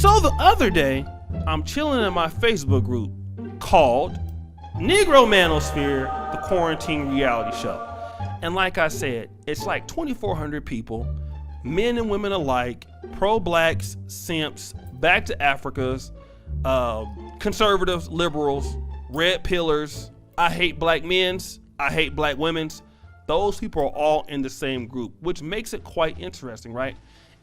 So the other day, I'm chilling in my Facebook group called Negro Manosphere, the Quarantine Reality Show. And like I said, it's like 2,400 people, men and women alike, pro-blacks, simps, back to Africas, conservatives, liberals, red pillars, I hate black men's, I hate black women's. Those people are all in the same group, which makes it quite interesting, right?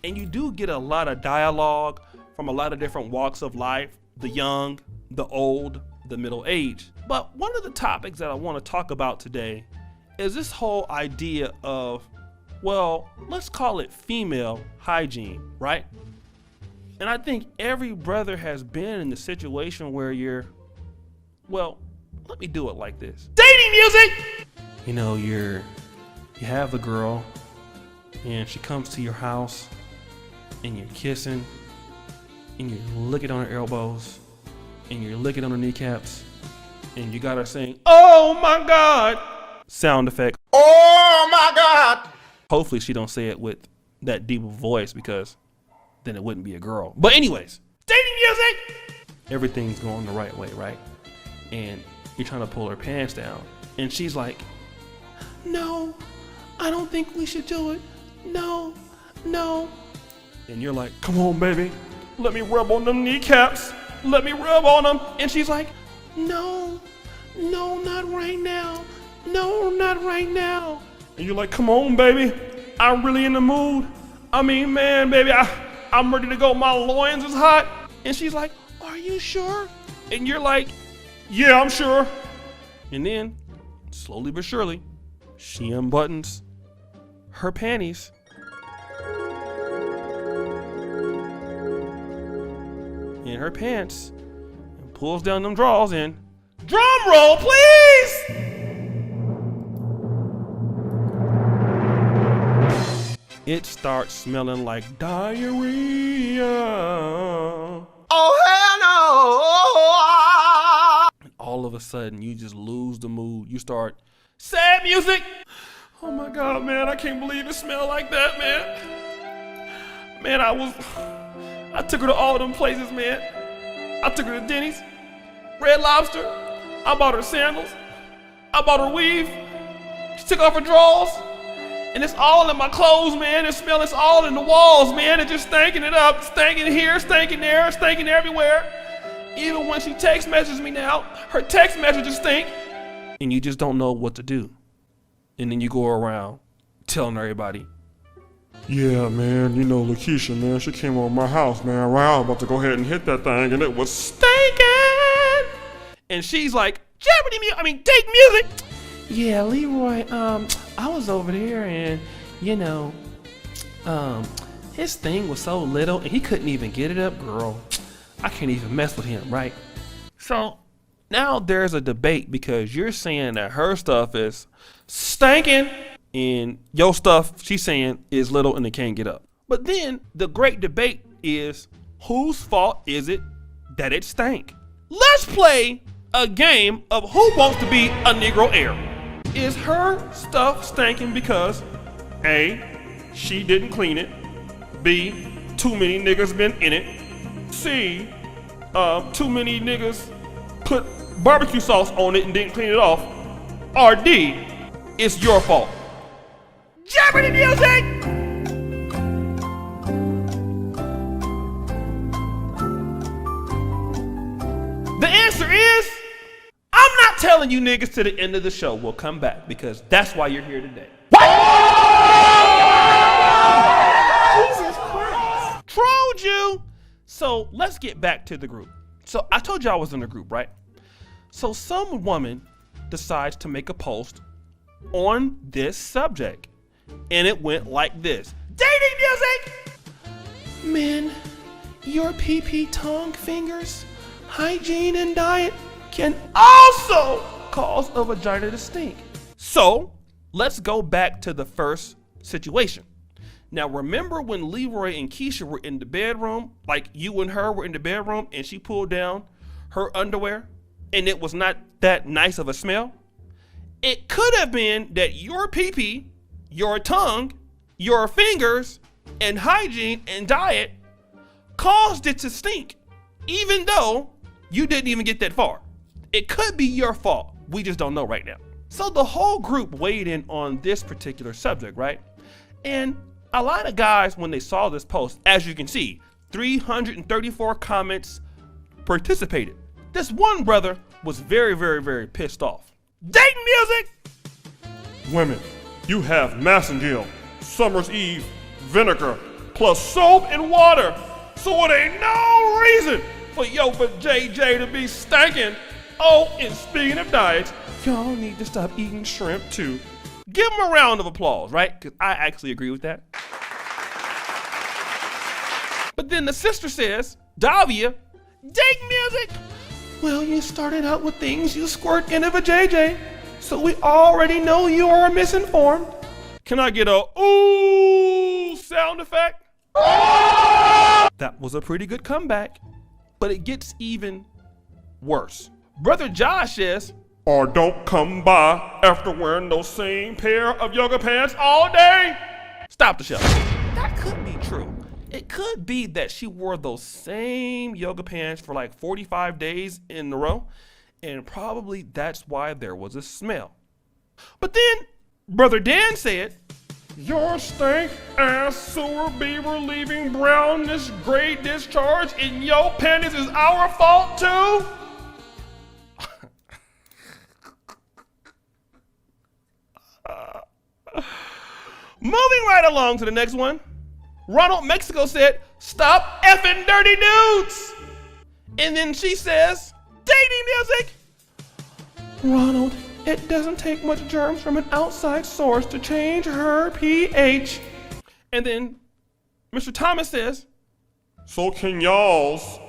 And you do get a lot of dialogue from a lot of different walks of life, the young, the old, the middle aged. But one of the topics that I want to talk about today is this whole idea of, well, let's call it female hygiene, right? And I think every brother has been in the situation where you're, well, let me do it like this. Dating music! You know, you have the girl and she comes to your house and you're kissing and you're licking on her elbows and you're licking on her kneecaps and you got her saying, "Oh my God," sound effect. Oh my God. Hopefully she don't say it with that deep of a voice because then it wouldn't be a girl. But anyways, dating music! Everything's going the right way, right? And you're trying to pull her pants down and she's like, "No, I don't think we should do it. No. And you're like, "Come on, baby. Let me rub on them kneecaps. Let me rub on them." And she's like, No, not right now. No, not right now. And you're like, "Come on, baby. I'm really in the mood. I mean, man, baby, I'm ready to go. My loins is hot." And she's like, "Are you sure?" And you're like, "Yeah, I'm sure." And then, slowly but surely, she unbuttons her panties. In her pants and pulls down them drawers and drum roll, please. It starts smelling like diarrhea. Oh hell no! And all of a sudden you just lose the mood. You start sad music. "Oh my God, man, I can't believe it smelled like that, man. Man, I took her to all them places, man. I took her to Denny's, Red Lobster. I bought her sandals. I bought her weave. She took off her drawers. And it's all in my clothes, man. It's all in the walls, man. It's just stinking it up. Stinking here, stinking there, stinking everywhere. Even when she text messages me now, her text messages stink." And you just don't know what to do. And then you go around telling everybody, "Yeah, man, you know, Lakeisha, man, she came over my house, man. Right, I was about to go ahead and hit that thing, and it was stinking." And she's like, take music. "Yeah, Leroy, I was over there and, his thing was so little and he couldn't even get it up, girl. I can't even mess with him, right?" So now there's a debate because you're saying that her stuff is stinking and your stuff, she's saying, is little and it can't get up. But then the great debate is, whose fault is it that it stank? Let's play a game of who wants to be a Negro heir. Is her stuff stinking because A, she didn't clean it, B, too many niggas been in it, C, too many niggas put barbecue sauce on it and didn't clean it off, or D, it's your fault? Jeopardy music! The answer is, I'm not telling you niggas to the end of the show. We'll come back because that's why you're here today. Jesus Christ. Trolled you. So let's get back to the group. So I told you I was in a group, right? So some woman decides to make a post on this subject. And it went like this. Dating music! "Men, your pee-pee tongue fingers, hygiene and diet can also cause a vagina to stink." So let's go back to the first situation. Now remember when Leroy and Keisha were in the bedroom, like you and her were in the bedroom and she pulled down her underwear and it was not that nice of a smell? It could have been that your pee-pee, your tongue, your fingers, and hygiene and diet caused it to stink, even though you didn't even get that far. It could be your fault. We just don't know right now. So the whole group weighed in on this particular subject, right? And a lot of guys, when they saw this post, as you can see, 334 comments participated. This one brother was very, very, very pissed off. Dating music! Women, you have Massengill, Summer's Eve, vinegar, plus soap and water. So it ain't no reason for yo for JJ to be stankin'. Oh, and speaking of diets, y'all need to stop eating shrimp too. Give him a round of applause, right? Because I actually agree with that. But then the sister says, Davia, date music. Well, you started out with things you squirt in of a JJ, so we already know you are misinformed. Can I get a ooh sound effect? That was a pretty good comeback, but it gets even worse. Brother Josh says, Or don't come by after wearing those same pair of yoga pants all day. Stop the show. That could be true. It could be that she wore those same yoga pants for like 45 days in a row, and probably that's why there was a smell. But then Brother Dan said, Your stank ass sewer beaver leaving brownish gray discharge in your panties is our fault too? Moving right along to the next one, Ronald Mexico said, stop effing dirty dudes. And then she says, dating music. Ronald, it doesn't take much germs from an outside source to change her pH. And then Mr. Thomas says, So can y'all's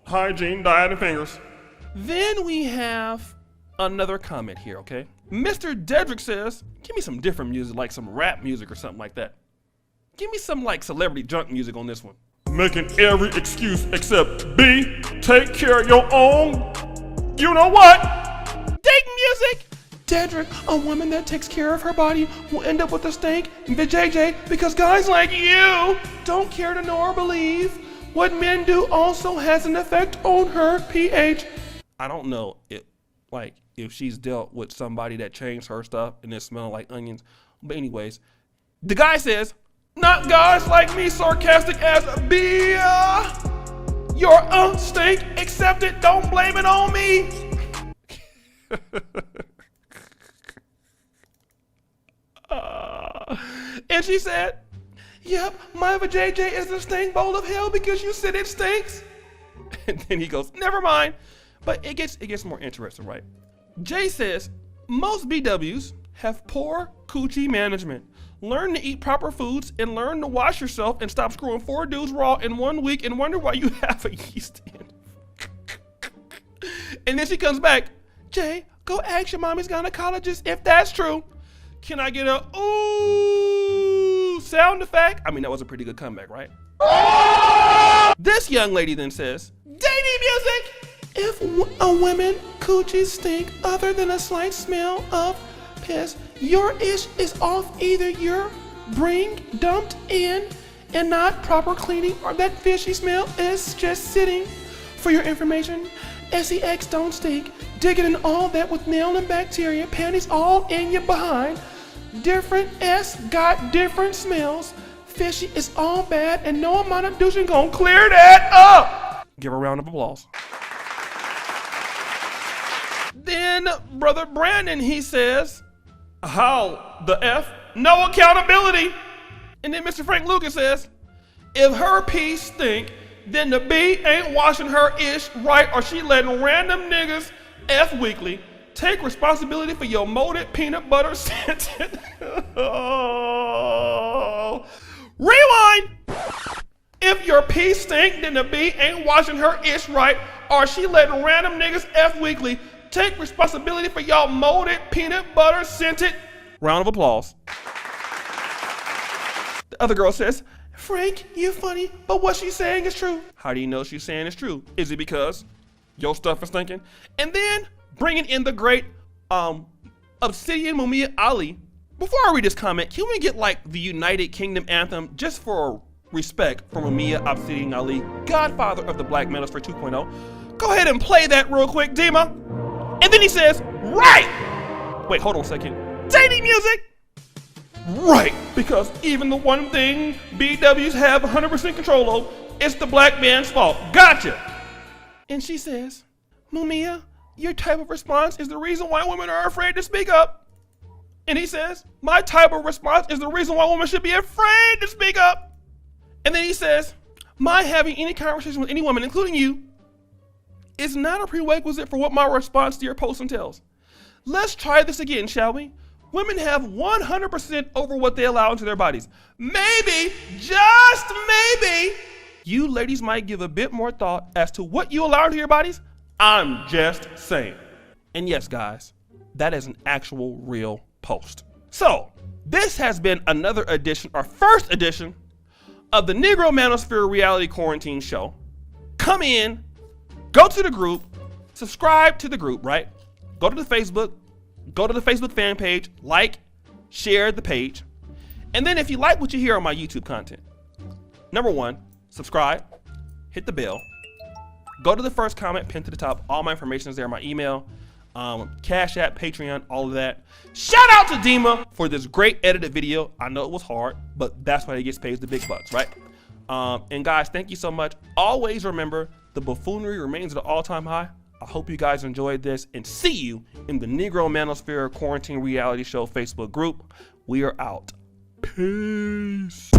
hygiene, diet, and fingers. Then we have another comment here, okay? Mr. Dedrick says, give me some different music, like some rap music or something like that. Give me some like celebrity junk music on this one. Making every excuse except B, take care of your own, you know what? Dating music! Dedrick, a woman that takes care of her body will end up with a stank JJ because guys like you don't care to know or believe what men do also has an effect on her pH. I don't know if she's dealt with somebody that changed her stuff and it smells like onions. But anyways, the guy says, not guys like me, sarcastic as a beer. You're a stink, accept it, don't blame it on me. And she said, yep, my JJ is a stink bowl of hell because you said it stinks. And then he goes, never mind. But it gets more interesting, right? Jay says, most BWs have poor coochie management. Learn to eat proper foods and learn to wash yourself and stop screwing 4 dudes raw in 1 week and wonder why you have a yeast in. And then she comes back, Jay, go ask your mommy's gynecologist if that's true. Can I get a ooh sound effect? I mean, that was a pretty good comeback, right? This young lady then says, dating music! If a woman coochies stink other than a slight smell of piss, your ish is off either your bring dumped in and not proper cleaning or that fishy smell is just sitting. For your information, sex don't stink. Digging in all that with nail and bacteria, panties all in your behind. Different S got different smells. Fishy is all bad and no amount of douching gonna clear that up. Give her a round of applause. Then Brother Brandon, he says, how the F? No accountability. And then Mr. Frank Lucas says, if her pee stink, then the B ain't washing her ish right or she letting random niggas F weekly. Take responsibility for your molded peanut butter scented. Oh. Rewind. If your pee stink, then the B ain't washing her ish right or she letting random niggas F weekly. Take responsibility for y'all molded peanut butter scented. Round of applause. The other girl says, Frank, you funny, but what she's saying is true. How do you know she's saying it's true? Is it because your stuff is stinking? And then bringing in the great Obsidian Mumia Ali. Before I read this comment, can we get like the United Kingdom anthem just for respect for Mumia Obsidian Ali, godfather of the Black Manosphere 2.0. Go ahead and play that real quick, Dima. And then he says, right! Wait, hold on a second. Dating music! Right, because even the one thing BWs have 100% control of, it's the black man's fault. Gotcha! And she says, Mumia, your type of response is the reason why women are afraid to speak up. And he says, my type of response is the reason why women should be afraid to speak up. And then he says, my having any conversation with any woman, including you, is not a prerequisite for what my response to your post entails. Let's try this again, shall we? Women have 100% over what they allow into their bodies. Maybe, just maybe, you ladies might give a bit more thought as to what you allow into your bodies. I'm just saying. And yes, guys, that is an actual real post. So, this has been another edition, our first edition, of the Negro Manosphere Reality Quarantine Show. Come in, go to the group, subscribe to the group, right? Go to the Facebook fan page, like, share the page. And then if you like what you hear on my YouTube content, number one, subscribe, hit the bell, go to the first comment pinned to the top. All my information is there, my email, Cash App, Patreon, all of that. Shout out to Dima for this great edited video. I know it was hard, but that's why he gets paid the big bucks, right? And guys, thank you so much. Always remember, the buffoonery remains at an all-time high. I hope you guys enjoyed this, and see you in the Negro Manosphere Quarantine Reality Show Facebook group. We are out. Peace.